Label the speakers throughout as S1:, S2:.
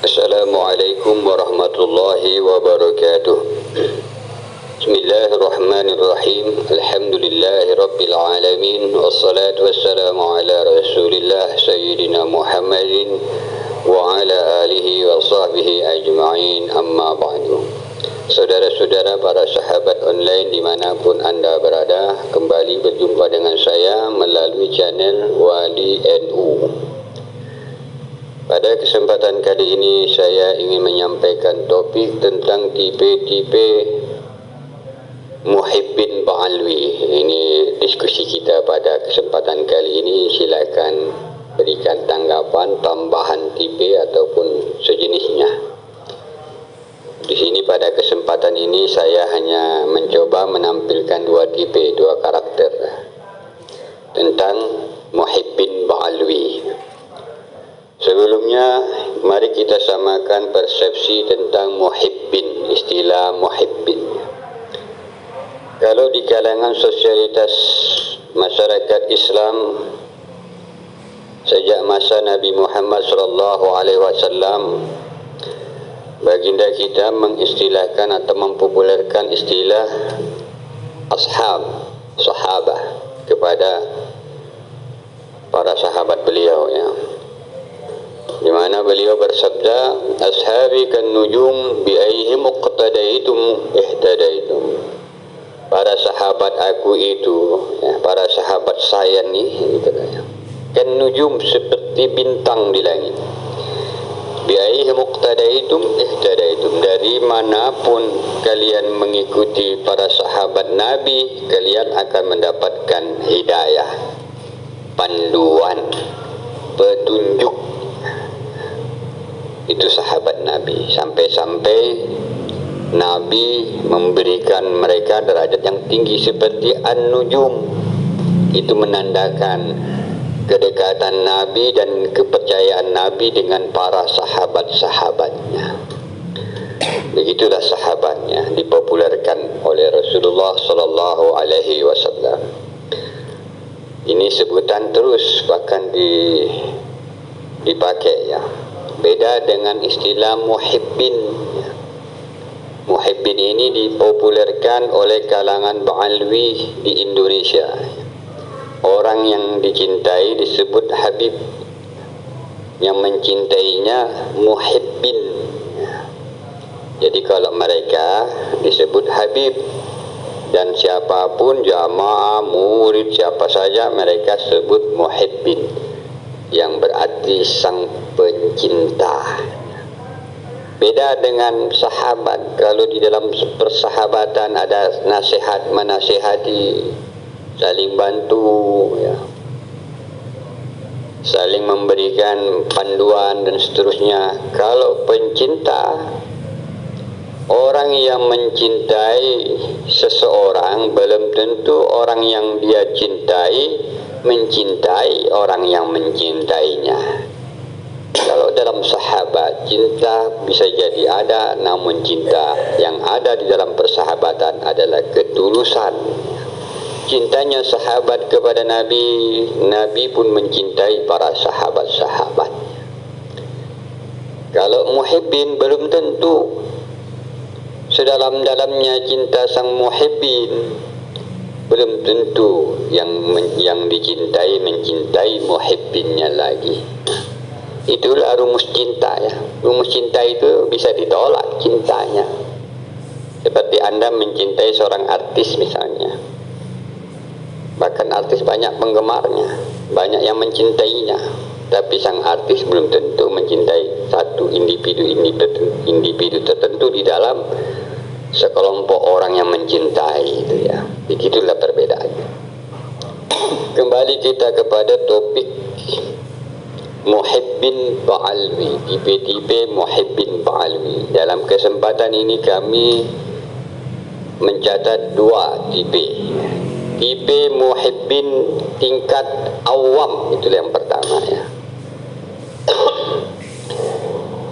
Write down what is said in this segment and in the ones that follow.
S1: Assalamualaikum warahmatullahi wabarakatuh. Bismillahirrahmanirrahim. Alhamdulillahi rabbil alamin. Wassalatu wassalamu ala rasulillah Sayyidina Muhammadin wa ala alihi wa sahbihi ajma'in, amma ba'du. Saudara-saudara, para sahabat online dimanapun anda berada, kembali berjumpa dengan saya melalui channel Wali NU. Pada kesempatan kali ini saya ingin menyampaikan topik tentang tipe-tipe muhibbin ba'alwi. Ini diskusi kita pada kesempatan kali ini. Silakan berikan tanggapan, tambahan tipe ataupun sejenisnya. Di sini pada kesempatan ini saya hanya mencoba menampilkan dua tipe, dua karakter tentang muhibbin ba'alwi. Sebelumnya, mari kita samakan persepsi tentang muhibbin, istilah muhibbin. Kalau di kalangan sosialitas masyarakat Islam sejak masa Nabi Muhammad SAW, baginda kita mengistilahkan atau mempopulerkan istilah ashab, sahabah kepada para sahabat beliau, ya. Di mana beliau bersabda, ashabi kan nujum bi aihim muqtadaitum ihtadaitum. Para sahabat aku itu, ya, para sahabat saya ni, katanya, kan nujum seperti bintang di langit. Bi aihim muqtadaitum ihtadaitum. Dari manapun kalian mengikuti para sahabat Nabi, kalian akan mendapatkan hidayah, panduan, petunjuk. Itu sahabat Nabi, sampai-sampai Nabi memberikan mereka derajat yang tinggi seperti an-nujum. Itu menandakan kedekatan Nabi dan kepercayaan Nabi dengan para sahabat-sahabatnya. Begitulah sahabatnya dipopulerkan oleh Rasulullah sallallahu alaihi wasallam. Ini sebutan terus bahkan dipakai, ya. Beda dengan istilah muhibbin. Muhibbin ini dipopulerkan oleh kalangan ba'alwi di Indonesia. Orang yang dicintai disebut habib, yang mencintainya muhibbin. Jadi kalau mereka disebut habib, dan siapapun jamaah, murid, siapa saja mereka sebut muhibbin, yang berarti sang pencinta. Beda dengan sahabat. Kalau di dalam persahabatan ada nasihat menasihati, saling bantu, ya, saling memberikan panduan dan seterusnya. Kalau pencinta, orang yang mencintai seseorang belum tentu orang yang dia cintai mencintai orang yang mencintainya. Kalau dalam sahabat, cinta bisa jadi ada, namun cinta yang ada di dalam persahabatan adalah ketulusan. Cintanya sahabat kepada Nabi, Nabi pun mencintai para sahabat-sahabat. Kalau muhibbin belum tentu sedalam-dalamnya cinta sang muhibbin, belum tentu yang dicintai mencintai muhibbinnya lagi. Itulah rumus cinta, ya. Rumus cinta itu bisa ditolak cintanya. Seperti Anda mencintai seorang artis misalnya. Bahkan artis banyak penggemarnya, banyak yang mencintainya. Tapi sang artis belum tentu mencintai satu individu tertentu di dalam sekelompok orang yang mencintai itu, ya. Begitulah perbedaannya. Kembali kita kepada topik muhibbin ba'alwi, tipe-tipe muhibbin ba'alwi. Dalam kesempatan ini kami mencatat dua tipe. Tipe muhibbin tingkat awam, itu yang pertama, ya.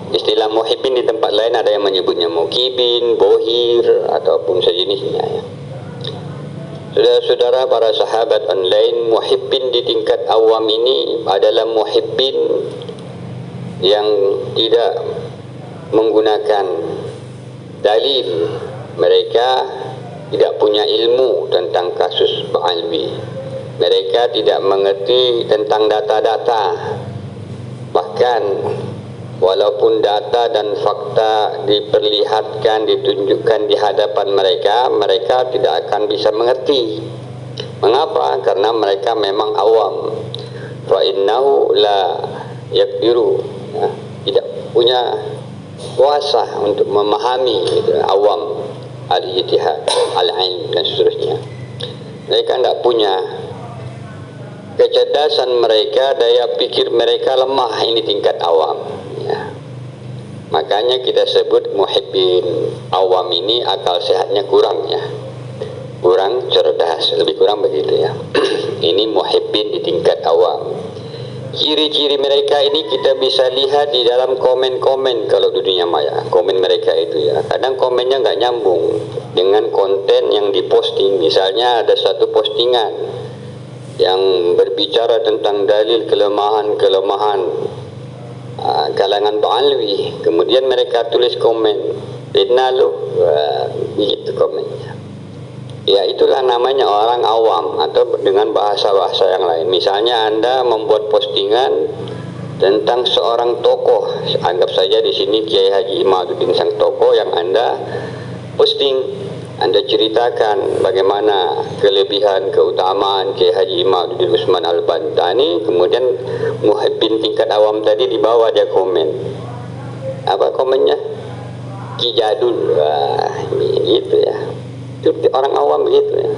S1: Istilah muhibbin di tempat lain ada yang menyebutnya mukibin, bohir, ataupun sejenisnya, ya. Saudara-saudara, para sahabat online, muhibbin di tingkat awam ini adalah muhibbin yang tidak menggunakan dalil, mereka tidak punya ilmu tentang kasus Ba'alwi, mereka tidak mengerti tentang data-data. Bahkan walaupun data dan fakta diperlihatkan, ditunjukkan di hadapan mereka, mereka tidak akan bisa mengerti. Mengapa? Karena mereka memang awam. Fa innahu la yaqdiru, tidak punya kuasa untuk memahami, gitu, awam, al-ijtihad, al-ilm dan seterusnya. Mereka tidak punya kecerdasan, mereka daya pikir mereka lemah, ini tingkat awam, ya. Makanya kita sebut muhibbin awam ini akal sehatnya kurang, ya, kurang cerdas, lebih kurang begitu, ya. Ini muhibbin di tingkat awam. Ciri-ciri mereka ini kita bisa lihat di dalam komen-komen kalau di dunia maya. Komen mereka itu, ya, kadang komennya nggak nyambung dengan konten yang diposting. Misalnya ada satu postingan yang berbicara tentang dalil kelemahan kalangan Ba'alwi, kemudian mereka tulis komen, fitnah lu, begitu komennya. Ya, itulah namanya orang awam, atau dengan bahasa-bahasa yang lain. Misalnya Anda membuat postingan tentang seorang tokoh, anggap saja di sini Kiai Haji Imaduddin sang tokoh yang Anda posting. Anda ceritakan bagaimana kelebihan, keutamaan Kiai Haji Imaduddin Usman Al-Bantani, kemudian muhibbin tingkat awam tadi di bawah dia komen. Apa komennya? Ki Jadul, gitu, ya. Itu orang awam begitu, ya.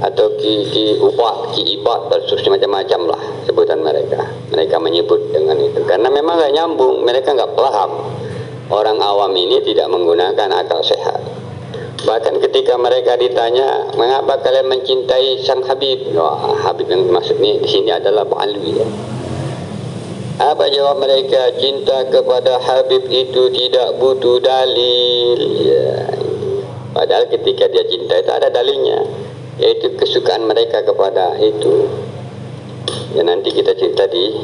S1: Atau ki ubah, ki ibad, dan seterusnya, macam-macam lah sebutan mereka. Mereka menyebut dengan itu karena memang nggak nyambung, mereka nggak paham. Orang awam ini tidak menggunakan akal sehat. Bahkan ketika mereka ditanya, mengapa kalian mencintai sang Habib? Habib yang dimaksud di sini adalah Ba'alwi, ya. Apa jawab mereka? Cinta kepada Habib itu tidak butuh dalil, ya. Padahal ketika dia cinta itu ada dalilnya, yaitu kesukaan mereka kepada itu. Ya, nanti kita cerita di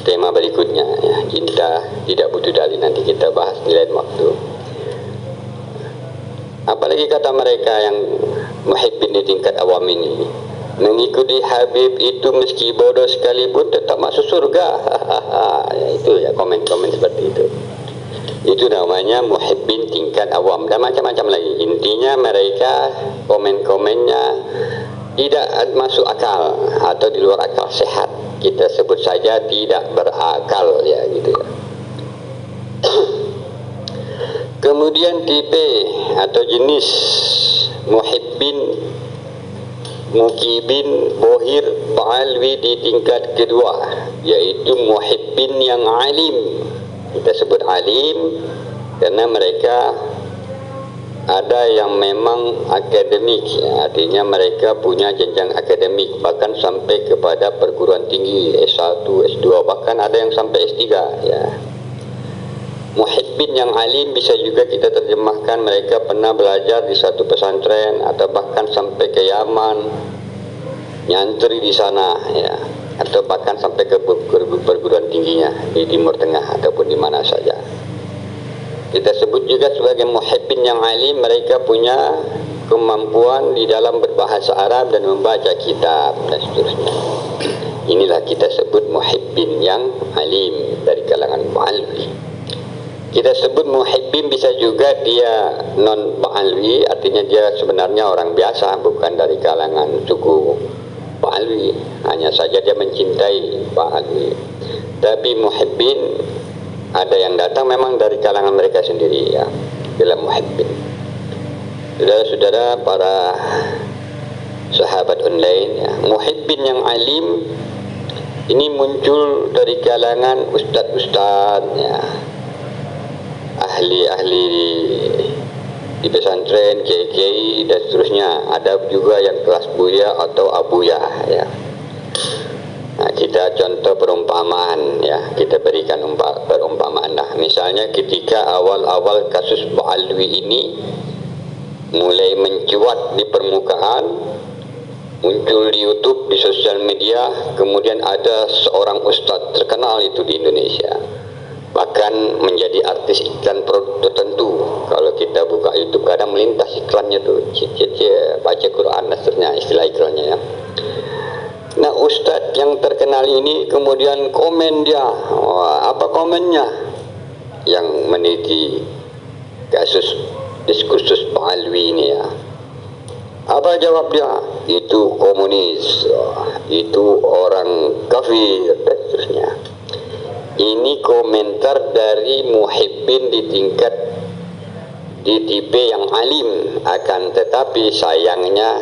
S1: tema berikutnya, ya. Cinta tidak butuh dalil, nanti kita bahas di lain waktu. Apalagi kata mereka yang muhibbin di tingkat awam ini, mengikuti Habib itu meski bodoh sekalipun tetap masuk surga. Ya, itu, ya, komen-komen seperti itu. Itu namanya muhibbin tingkat awam, dan macam-macam lagi. Intinya mereka komen-komennya tidak masuk akal atau di luar akal sehat. Kita sebut saja tidak berakal, ya, gitu, ya. Kemudian tipe atau jenis muhibbin mukibin bohir Ba'alwi di tingkat kedua, yaitu muhibbin yang alim. Kita sebut alim karena mereka ada yang memang akademik, ya, artinya mereka punya jenjang akademik, bahkan sampai kepada perguruan tinggi S1, S2, bahkan ada yang sampai S3, ya. Muhibbin yang alim bisa juga kita terjemahkan mereka pernah belajar di satu pesantren atau bahkan sampai ke Yaman, nyantri di sana, ya, atau bahkan sampai ke perguruan tingginya di Timur Tengah ataupun di mana saja. Kita sebut juga sebagai muhibbin yang alim, mereka punya kemampuan di dalam berbahasa Arab dan membaca kitab dan seterusnya. Inilah kita sebut muhibbin yang alim dari kalangan Ba'alwi. Kita sebut muhibbin bisa juga dia non Ba'alwi, artinya dia sebenarnya orang biasa, bukan dari kalangan suku Ba'alwi, hanya saja dia mencintai Ba'alwi. Tapi muhibbin ada yang datang memang dari kalangan mereka sendiri, ya, dalam muhibbin. Saudara-saudara, para sahabat online, ya, muhibbin yang alim ini muncul dari kalangan ustadz-ustadz, ya, ahli-ahli di pesantren, kiai-kiai dan seterusnya. Ada juga yang kelas buya atau abuya, ya. Nah, kita contoh perumpamaan, ya, kita berikan perumpamaan. Nah, misalnya ketika awal-awal kasus Ba'alwi ini mulai mencuat di permukaan, muncul di YouTube, di sosial media, kemudian ada seorang ustadz terkenal itu di Indonesia, bahkan akan menjadi artis iklan produk tertentu. Kalau kita buka YouTube kadang melintas iklannya tuh, baca Quran dan seterusnya, istilah iklannya ya. Nah, ustadz yang terkenal ini kemudian komen dia. Wah, apa komennya? Yang meneliti kasus diskursus Pak Alwi ini ya. Apa jawab dia? Itu komunis, itu orang kafir dan seterusnya. Ini komentar dari muhibbin di tingkat di tipe yang alim, akan tetapi sayangnya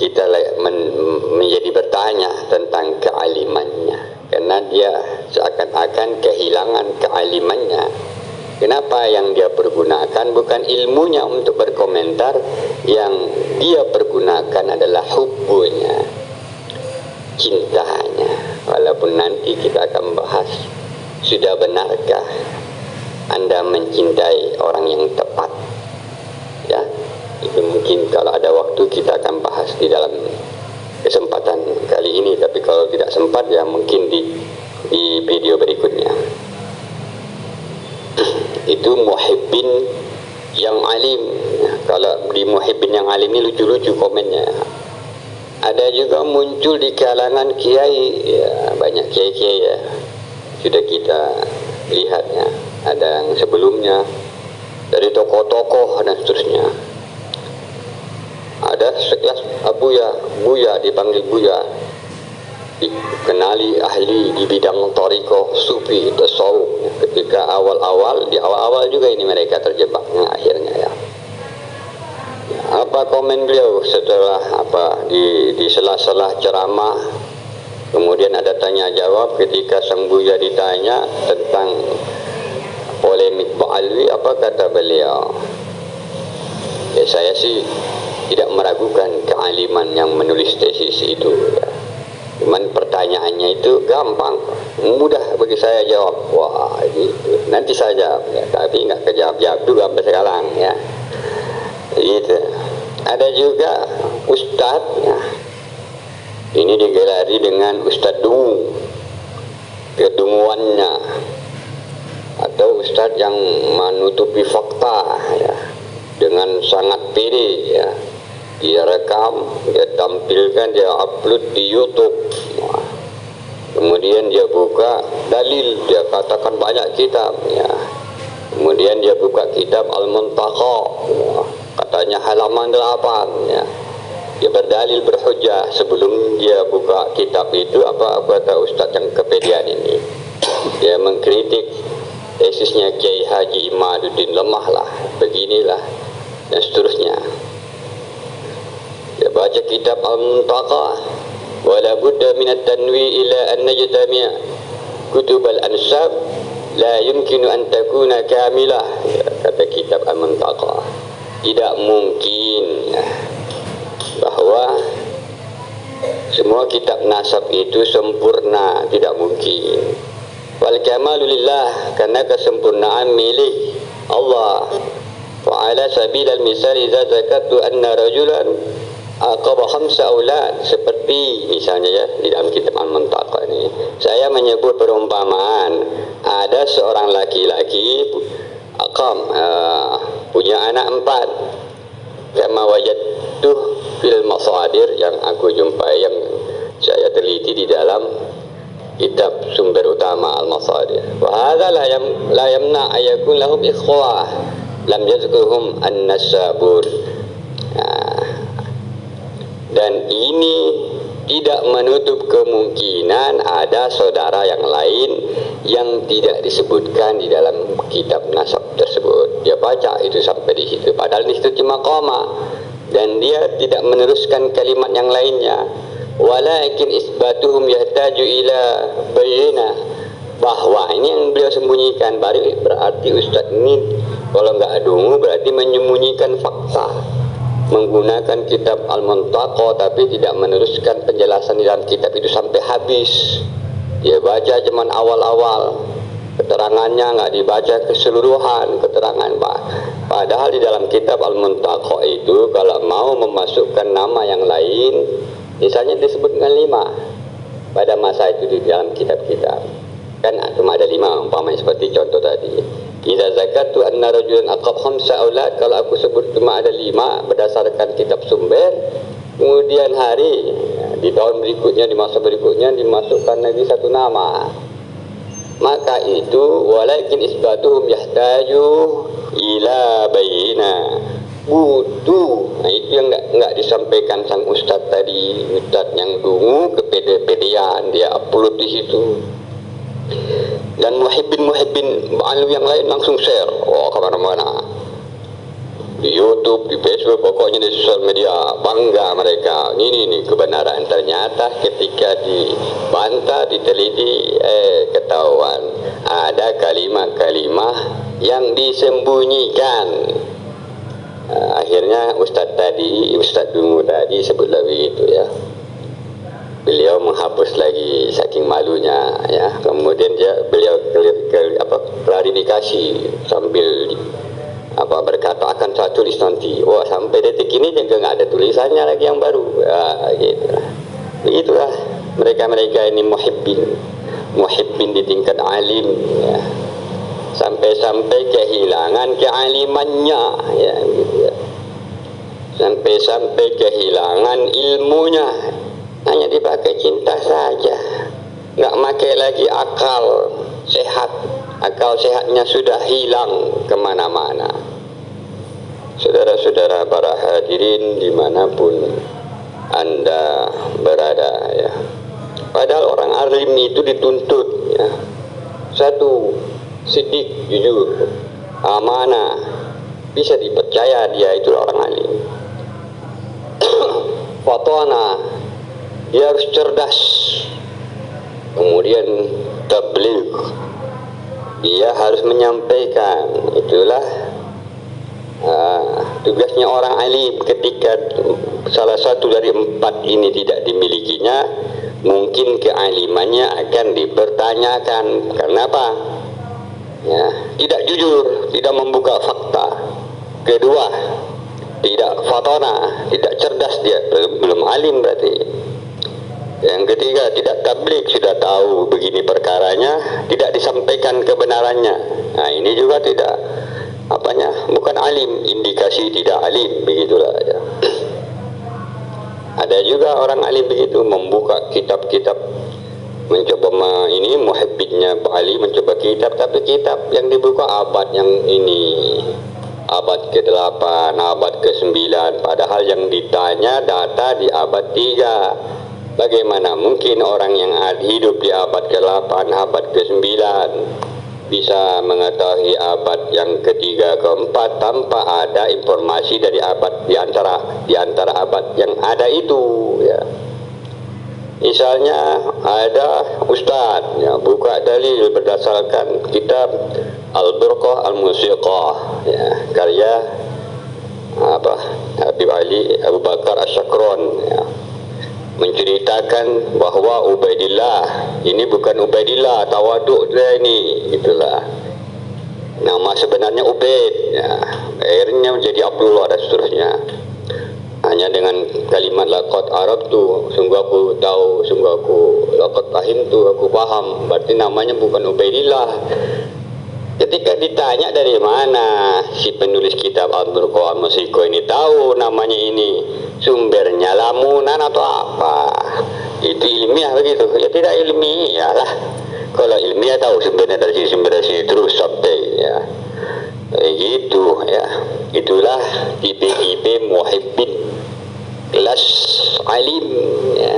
S1: kita menjadi bertanya tentang kealimannya, karena dia seakan-akan kehilangan kealimannya. Kenapa yang dia pergunakan bukan ilmunya untuk berkomentar, yang dia pergunakan adalah hubbunya, cintanya. Walaupun nanti kita akan bahas, sudah benarkah Anda mencintai orang yang tepat? Ya, itu mungkin kalau ada waktu kita akan bahas di dalam kesempatan kali ini, tapi kalau tidak sempat ya mungkin di video berikutnya. Itu muhibbin yang alim. Kalau di muhibbin yang alim ini lucu-lucu komennya. Ada juga muncul di kalangan kiai ya, banyak kiai-kiai ya, sudah kita lihat ya. Ada yang sebelumnya dari tokoh-tokoh dan seterusnya. Ada sekelas Buya dipanggil Buya, dikenali ahli di bidang thariqah, sufi, tasawuf. Ketika di awal-awal juga ini mereka terjebaknya akhirnya ya. Apa komen beliau setelah di sela-sela ceramah, kemudian ada tanya jawab ketika sang Buya ditanya tentang polemik Pak Alwi, apa kata beliau? Ya, saya sih tidak meragukan kealiman yang menulis tesis itu ya. Cuman pertanyaannya itu gampang, mudah bagi saya jawab. Wah, gitu. Nanti saja ya, tapi nggak kejawab-jawab juga sampai sekarang ya. Gitu. Ada juga ustadz ya. Ini digelari dengan ustadz dungu, kedunguannya, atau ustadz yang menutupi fakta ya, dengan sangat pede ya. Dia rekam, dia tampilkan, dia upload di YouTube. Kemudian dia buka dalil, dia katakan banyak kitab ya. Kemudian dia buka kitab Al-Muntaqa ya. Katanya halaman 8 ya. Dia berdalil, berhujjah. Sebelum dia buka kitab itu, apa kata ustaz yang kepedean ini? Dia mengkritik tesisnya Kiai Haji Imaduddin, lemah lah, beginilah dan seterusnya. Dia baca kitab Al-Muntaqa, wala budda min at-tanwi ila an najtami' kutub al-ansab la yumkinu an takuna kamilah, ya, kata kitab Al-Muntaqa. Tidak mungkin ya, bahwa semua kitab nasab itu sempurna, tidak mungkin. Wal kamalu lillah, karena kesempurnaan milik Allah. Wa ala sabil al-misal idza zakatu anna rajulan aqaba khamsa aulad, seperti misalnya ya di dalam kitab Al-Muntaqa ini saya menyebut perumpamaan ada seorang laki-laki punya anak 4, kama wajadtuh fil masadir, yang aku jumpai, yang saya teliti di dalam kitab sumber utama Al-Masadir. Wa hadza la yamna ayakun lahum ikhwah lam yazkuhum an-nasabur. Dan ini tidak menutup kemungkinan ada saudara yang lain yang tidak disebutkan di dalam kitab nasab tersebut. Dia baca itu sampai di situ, padahal di situ cuma koma, dan dia tidak meneruskan kalimat yang lainnya. Walakin isbatuhum yahtaju ila bayyina, bahwa ini yang beliau sembunyikan. Berarti ustaz ini kalau nggak dungu berarti menyembunyikan fakta, menggunakan kitab Al-Muntaqa tapi tidak meneruskan penjelasan di dalam kitab itu sampai habis. Dia baca cuman awal-awal, keterangannya nggak dibaca keseluruhan keterangan, Pak. Padahal di dalam kitab Al-Muntaqa itu kalau mau memasukkan nama yang lain, misalnya disebutkan 5 pada masa itu di dalam kitab-kitab. Kan cuma ada 5 umpamanya seperti contoh tadi. Idza zakatu anna rajulan aqab khamsa aulad, kalau aku sebut cuma ada 5 berdasarkan kitab sumber, kemudian hari di tahun berikutnya, di masa berikutnya dimasukkan lagi satu nama, maka itu walakin isbatuhum yahtaju ila bayina, butuh. Nah, itu yang enggak disampaikan sang ustadz tadi, ustadz yang dungu kepede-pedean dia upload di situ. Dan muhibbin alim yang lain langsung share, kemana-mana, di YouTube, di Facebook, pokoknya di sosial media, bangga mereka. Ini kebenaran. Ternyata ketika dibantah, diteliti, ketahuan ada kalimat-kalimat yang disembunyikan. Akhirnya Ustadz Dungu tadi sebutlah begitu ya. Beliau menghapus lagi saking malunya ya. Kemudian beliau klarifikasi sambil berkata akan saya tulis nanti. Wah, sampai detik ini juga nggak ada tulisannya lagi yang baru. Begitulah mereka ini muhibbin di tingkat alim ya. Sampai-sampai kehilangan kealimannya ya, gitu ya. Sampai kehilangan ilmunya, hanya dipakai cinta saja, nggak pakai lagi akal sehatnya sudah hilang kemana-mana. Saudara-saudara para hadirin dimanapun Anda berada ya, padahal orang alim itu dituntut ya, satu, sidik, jujur, amanah, bisa dipercaya, dia itu orang alim. Fatona, dia harus cerdas. Kemudian tabligh, dia harus menyampaikan. Itulah tugasnya orang alim. Ketika salah satu dari 4 ini tidak dimilikinya, mungkin kealimannya akan dipertanyakan. Kenapa? Ya, tidak jujur, tidak membuka fakta. Kedua, tidak fatona, tidak cerdas, dia belum alim berarti. Yang ketiga, tidak tabligh, sudah tahu begini perkaranya, tidak disampaikan kebenarannya. Nah, ini juga tidak bukan alim, indikasi tidak alim, begitulah ya. Ada juga orang alim begitu, membuka kitab-kitab, mencoba muhibbinnya Ali mencoba kitab, tapi kitab yang dibuka abad yang ini, abad ke-8, abad ke-9, padahal yang ditanya data di abad 3. Bagaimana mungkin orang yang hidup di abad ke-8, abad ke-9 bisa mengetahui abad yang ke-3, ke-4 tanpa ada informasi dari abad di antara abad yang ada itu ya. Misalnya ada ustadz ya, buka dalil berdasarkan kitab Al-Burqah Al-Musiqah ya, karya Habib Ali Abu Bakar Asyakron ya, menceritakan bahwa Ubaidillah ini bukan Ubaidillah, tawaduk dia ini, itulah nama sebenarnya Ubaid ya, akhirnya menjadi Abdullah dan seterusnya. Hanya dengan kalimat laqad Arab tu, sungguh aku tahu, sungguh aku laqad fahim tu, aku paham, berarti namanya bukan Ubaidillah. Ketika ditanya dari mana si penulis kitab Al-Burqah Al-Musiqah ini tahu namanya ini, sumbernya lamunan atau apa, itu ilmiah begitu? Ya tidak ilmiah lah. Kalau ilmiah tahu sumbernya dari sini terus sampai ya begitu ya. Itulah tipe-tipe muhibbin kelas alim ya,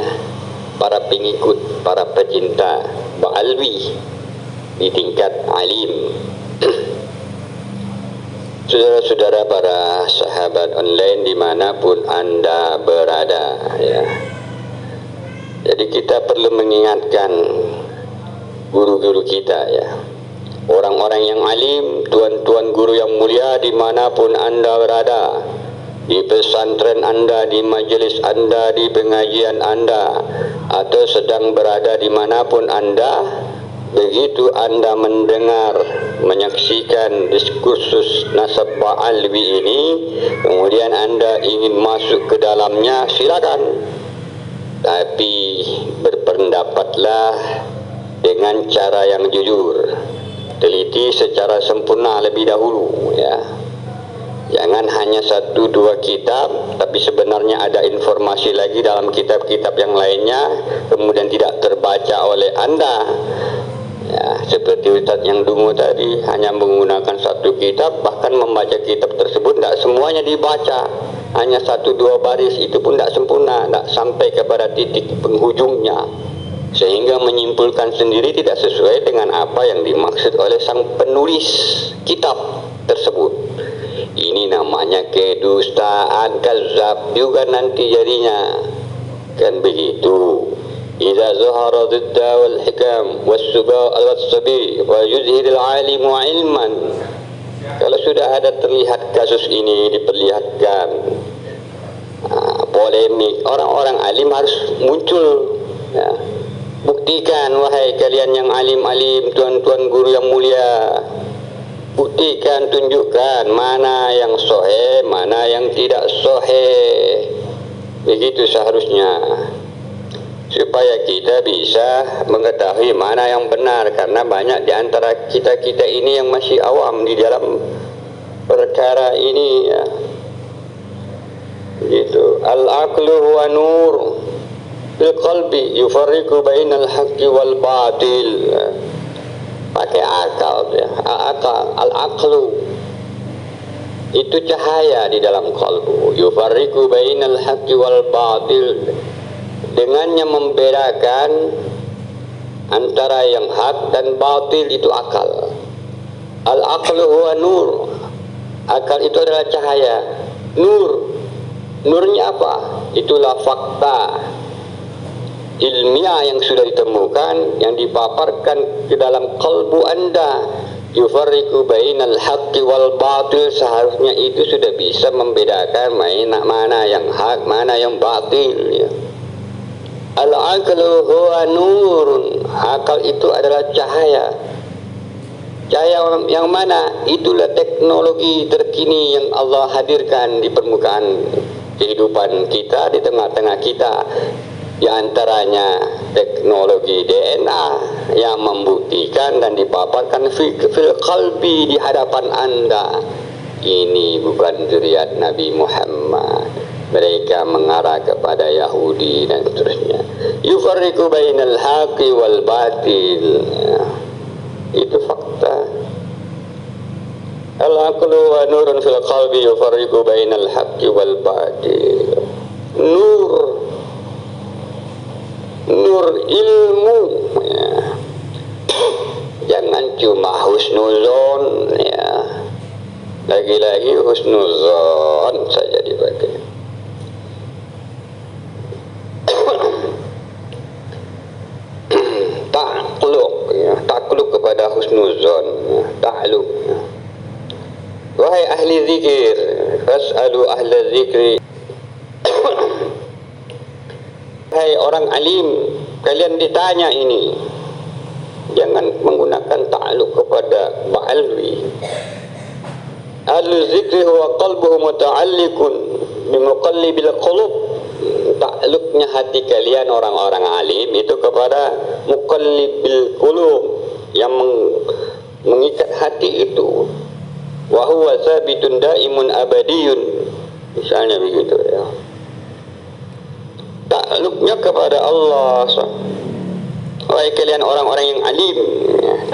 S1: para pengikut, para pecinta ba'alwi di tingkat alim. Saudara-saudara para sahabat online dimanapun Anda berada ya, jadi kita perlu mengingatkan guru-guru kita ya, orang-orang yang alim, tuan-tuan guru yang mulia dimanapun Anda berada, di pesantren Anda, di majelis Anda, di pengajian Anda, atau sedang berada dimanapun Anda. Begitu Anda mendengar, menyaksikan diskursus nasab ba'alwi ini, kemudian Anda ingin masuk ke dalamnya, silakan. Tapi berpendapatlah dengan cara yang jujur, teliti secara sempurna lebih dahulu, ya. Jangan hanya 1-2 kitab, tapi sebenarnya ada informasi lagi dalam kitab-kitab yang lainnya, kemudian tidak terbaca oleh Anda. Ya, seperti Ustaz yang dungu tadi, hanya menggunakan 1 kitab, bahkan membaca kitab tersebut tidak semuanya dibaca, hanya 1-2 baris, itu pun tidak sempurna, tidak sampai kepada titik penghujungnya, sehingga menyimpulkan sendiri tidak sesuai dengan apa yang dimaksud oleh sang penulis kitab tersebut. Ini namanya kedustaan, kazab juga nanti jadinya, kan begitu. Idza zahara dhidda wal hikam was-suba al-sabi wa yuzhir al-alimu ilman. Kalau sudah ada terlihat kasus ini diperlihatkan, polemik, orang-orang alim harus muncul, ya. Buktikan wahai kalian yang alim-alim, tuan-tuan guru yang mulia, buktikan, tunjukkan mana yang sahih, mana yang tidak sahih. Begitu seharusnya, supaya kita bisa mengetahui mana yang benar, karena banyak di antara kita ini yang masih awam di dalam perkara ini, ya. Gitu. Al-aqlu huwa nur fil qalbi yufarriqu bainal haqqi wal batil. Pakai akal, ya. Al-aqlu itu cahaya di dalam kalbu. Yufarriqu bainal haqqi wal batil. Dengannya membedakan antara yang hak dan batil, itu akal. Al-aqlu huwa nur. Akal itu adalah cahaya. Nurnya apa? Itulah fakta ilmiah yang sudah ditemukan, yang dipaparkan ke dalam kalbu Anda. Yufarriqu bainal haqqi wal batil, seharusnya itu sudah bisa membedakan mana yang hak, mana yang batil, ya. Al-aqlu huwa nurun. Akal itu adalah cahaya. Cahaya yang mana? Itulah teknologi terkini yang Allah hadirkan di permukaan kehidupan kita, di tengah-tengah kita. Di antaranya teknologi DNA yang membuktikan dan dipaparkan fil qalbi, di hadapan Anda. Ini bukan zuriat Nabi Muhammad. Mereka mengarah kepada Yahudi dan seterusnya. Yufarriqu bainal haqqi wal batil, ya. Itu fakta. Al-aqlu wa nurun fil qalbi yufarriqu bainal haqqi wal batil. Nur ilmu, ya. Jangan cuma husnuzon, ya. Lagi-lagi husnuzon saja dipakai. Takluk kepada husnuzon, ya. Ta'luk, ya. Wahai ahli zikir, fas'alu ahla zikri. Hai orang alim, kalian ditanya ini. Jangan menggunakan ta'alluq kepada ba'alwi. Ahlu zikri huwa qalbuhu muta'alliqun bimuqallibil qulub. Ta'alluqnya hati kalian orang-orang alim itu kepada muqallibil qulub, yang mengikat hati itu. Wa huwa sabitun daimun abadiyun. Misalnya begitu, ya. Takluknya kepada Allah. Wahai kalian orang-orang yang alim,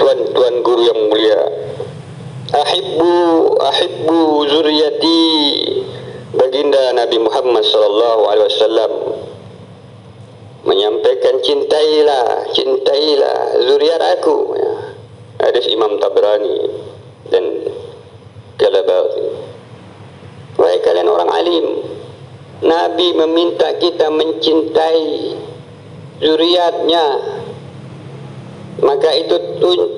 S1: tuan-tuan guru yang mulia, ahibbu zuriyati. Baginda Nabi Muhammad SAW menyampaikan, cintailah zuriat aku, ya. Hadis Imam Tabrani dan Kalabazi. Wahai kalian orang alim, Nabi meminta kita mencintai zuriatnya. Maka itu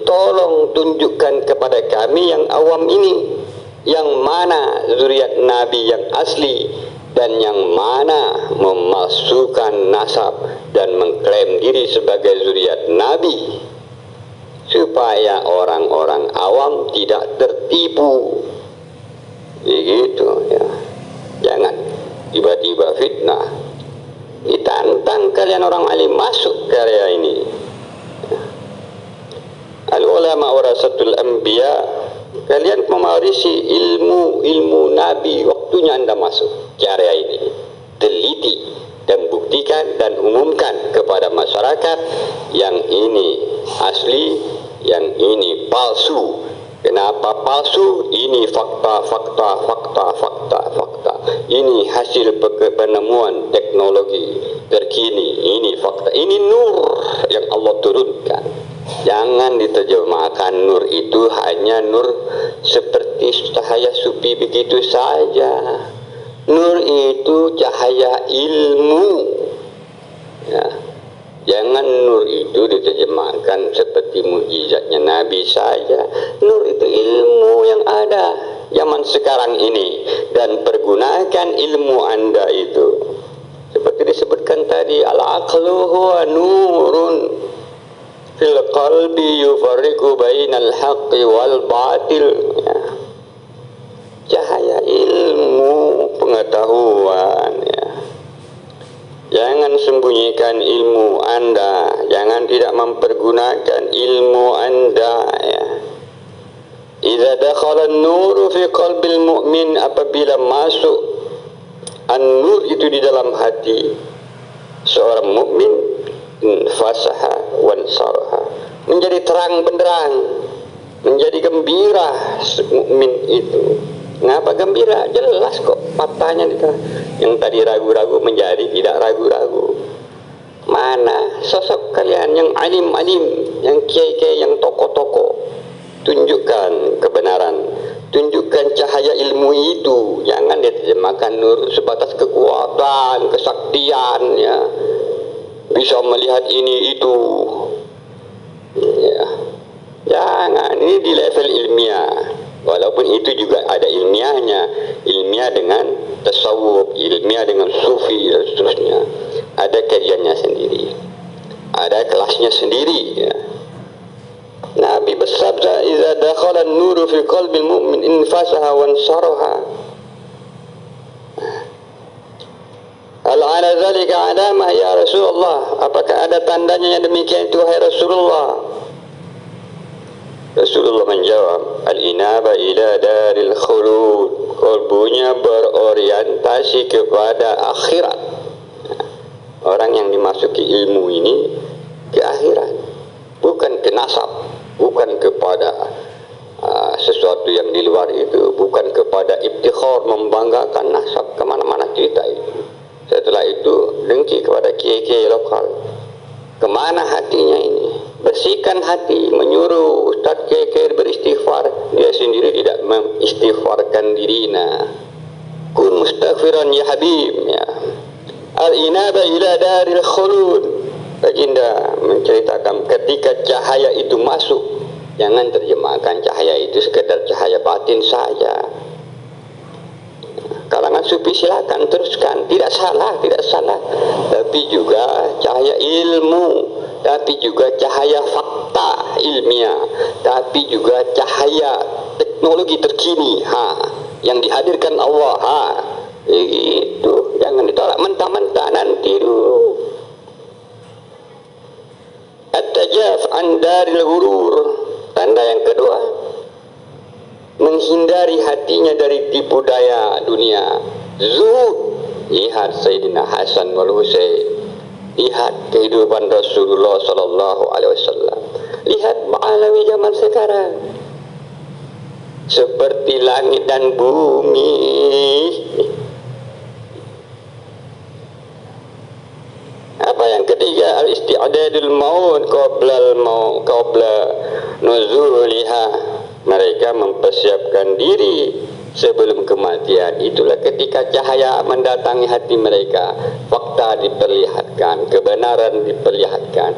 S1: tolong tunjukkan kepada kami yang awam ini, yang mana zuriat Nabi yang asli dan yang mana memasukkan nasab dan mengklaim diri sebagai zuriat Nabi, supaya orang-orang awam tidak tertipu. Begitu, ya. Jangan tiba-tiba fitnah. Ditantang kalian orang alim masuk ke area ini. ulama warasatul anbiya. Kalian mewarisi ilmu Nabi, waktunya Anda masuk ke area ini. Teliti dan buktikan dan umumkan kepada masyarakat yang ini asli, yang ini palsu. Kenapa palsu? Ini fakta. Ini hasil penemuan teknologi terkini. Ini fakta. Ini nur yang Allah turunkan. Jangan diterjemahkan nur itu hanya nur seperti cahaya supi begitu saja. Nur itu cahaya ilmu. Ya. Jangan nur itu diterjemahkan seperti mukjizatnya Nabi saja. Nur itu ilmu yang ada zaman sekarang ini, dan pergunakan ilmu Anda itu. Seperti disebutkan tadi, al-aqlu huwa nurun fil qalbi yufarriqu bainal haqqi wal batil. Ya. Cahaya ilmu pengetahuan, ya. Jangan sembunyikan ilmu Anda, jangan tidak mempergunakan ilmu Anda, ya. Idza dakhala an-nur fi qalbil mu'min, apabila masuk an-nur itu di dalam hati seorang mukmin, fasaha wan sarha, menjadi terang benderang, menjadi gembira mukmin itu. Ngapa gembira? Jelas kok matanya itu. Yang tadi ragu-ragu menjadi tidak ragu-ragu. Mana sosok kalian yang alim-alim, yang kiai-kiai, yang tokoh-tokoh? Tunjukkan kebenaran, tunjukkan cahaya ilmu itu. Jangan diterjemahkan nur sebatas kekuatan, kesaktian, ya. Bisa melihat ini itu, ya. Jangan, ini di level ilmiah. Walaupun itu juga ada ilmiahnya, ilmiah dengan tasawuf, ilmiah dengan sufi dan seterusnya. Ada kajiannya sendiri, ada kelasnya sendiri, ya. Nabi bersabda, "Idza dakhala an-nuru fi qalbil mu'min infasaha wa ansaraha." Hal ala zalika alamah ya Rasulullah? Apakah ada tandanya yang demikian itu wahai Rasulullah? Rasulullah menjawab, al-inaba ila daril khulud, kalbunya berorientasi kepada akhirat. Orang yang dimasuki ilmu ini ke akhirat, bukan ke nasab, bukan kepada sesuatu yang di luar itu, bukan kepada ibtikhar, membanggakan nasab, kemana-mana cerita itu. Setelah itu dengki kepada kiai-kiai lokal. Kemana hatinya ini? Bersihkan hati, menyuruh Ustaz kiai-kiai beristighfar, dia sendiri tidak mengistighfarkan dirinya. Kun mustaghfiran ya Habib, ya. Al-inaba ila daril khulud. Baginda menceritakan ketika cahaya itu masuk, jangan terjemahkan cahaya itu sekedar cahaya batin saja. Kalangan sufi silakan teruskan, tidak salah, tapi juga cahaya ilmu, tapi juga cahaya fakta ilmiah, tapi juga cahaya teknologi terkini, yang dihadirkan Allah, begitu. Jangan ditolak mentah-mentah, nanti dulu. At-tajaf an daril ghurur. Tanda yang kedua, menghindari hatinya dari tipu daya dunia. Zuhud. Lihat Sayyidina Hasan wal Husain, lihat kehidupan Rasulullah sallallahu alaihi wasallam, lihat Ba'alawi zaman sekarang, seperti langit dan bumi. Apa yang ketiga? Al-isti'dadul maut qabla nuzuliha. Mereka mempersiapkan diri sebelum kematian. Itulah ketika cahaya mendatangi hati mereka, fakta diperlihatkan, kebenaran diperlihatkan.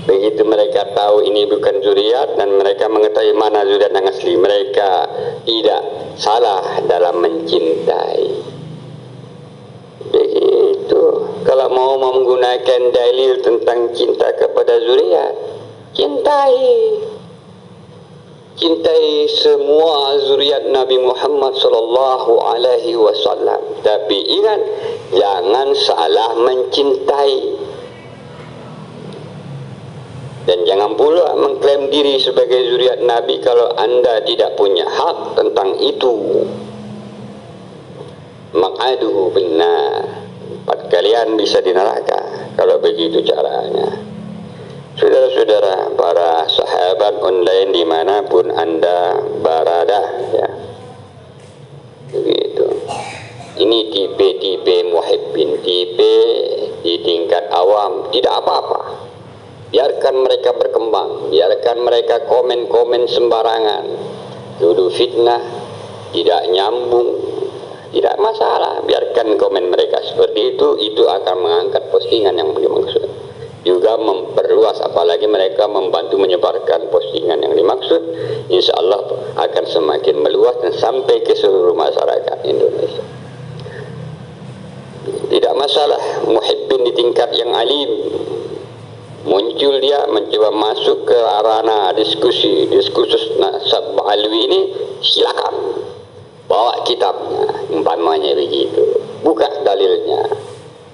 S1: Begitu mereka tahu ini bukan zuriat, dan mereka mengetahui mana zuriat yang asli, mereka tidak salah dalam mencintai. Begitu. Kalau mau menggunakan dalil tentang cinta kepada zuriat, cintai semua zuriat Nabi Muhammad sallallahu alaihi wasallam. Tapi ingat, jangan salah mencintai. Dan jangan pula mengklaim diri sebagai zuriat Nabi kalau anda tidak punya hak tentang itu. Maq'aduhu benar, tempat kalian bisa di neraka kalau begitu caranya. Saudara-saudara, para sahabat online dimanapun anda berada, ya, begitu. Ini tipe-tipe muhibbin, tipe di tingkat awam, tidak apa-apa. Biarkan mereka berkembang, biarkan mereka komen-komen sembarangan, tuduh fitnah, tidak nyambung, tidak masalah. Biarkan komen mereka seperti itu akan mengangkat postingan yang dimaksud. Juga memperluas, apalagi mereka membantu menyebarkan postingan yang dimaksud, insya Allah akan semakin meluas dan sampai ke seluruh masyarakat Indonesia. Tidak masalah muhibbin di tingkat yang alim, muncul dia mencoba masuk ke arana diskursus nasab alwi ini, silakan bawa kitabnya, umpamanya begitu, buka dalilnya.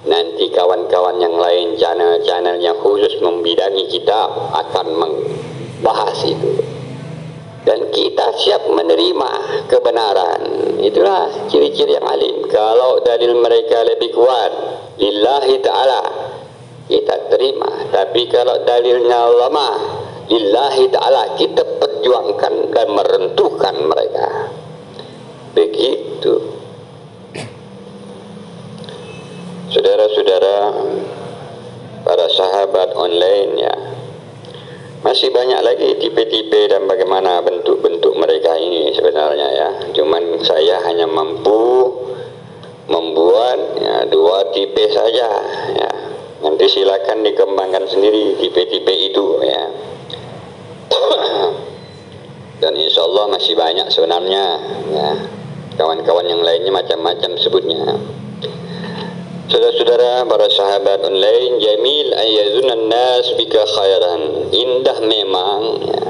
S1: Nanti kawan-kawan yang lain, channel-channel yang khusus membidangi kitab akan membahas itu. Dan kita siap menerima kebenaran. Itulah ciri-ciri yang alim. Kalau dalil mereka lebih kuat, lillahi ta'ala, kita terima. Tapi kalau dalilnya lemah, lillahi ta'ala, kita perjuangkan dan merentuhkan mereka. Begitu. Saudara-saudara, para sahabat online, ya, masih banyak lagi tipe-tipe dan bagaimana bentuk-bentuk mereka ini sebenarnya, ya. Cuman saya hanya mampu membuat, ya, 2 tipe saja, ya. Nanti silakan dikembangkan sendiri tipe-tipe itu, ya. Dan insya Allah masih banyak sebenarnya, ya. Kawan-kawan yang lainnya macam-macam sebutnya. Saudara-saudara, para sahabat online, jamil ayyazunan nas bika khairan. Indah memang, ya,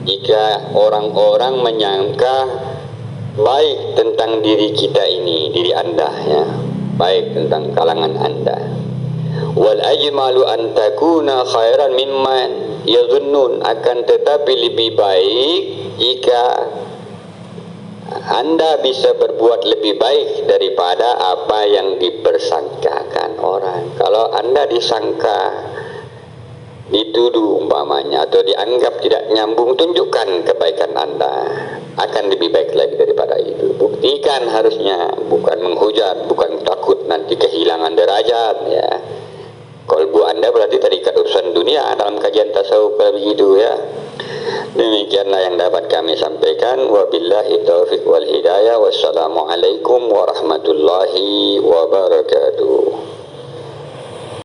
S1: jika orang-orang menyangka baik tentang diri kita ini, diri anda, ya, baik tentang kalangan anda. Wal ajmalu an takuna khairan mimman yadhunnun, akan tetapi lebih baik jika anda bisa berbuat lebih baik daripada apa yang dipersangkakan orang. Kalau anda disangka, dituduh umpamanya, atau dianggap tidak nyambung, tunjukkan kebaikan anda, akan lebih baik lagi daripada itu. Buktikan harusnya, bukan menghujat, bukan takut nanti kehilangan derajat, ya. Kalbu anda berarti terikat urusan dunia dalam kajian tasawuf begitu, ya. Demikianlah yang dapat kami sampaikan. Wabillahi taufiq wal hidayah. Wassalamualaikum warahmatullahi wabarakatuh.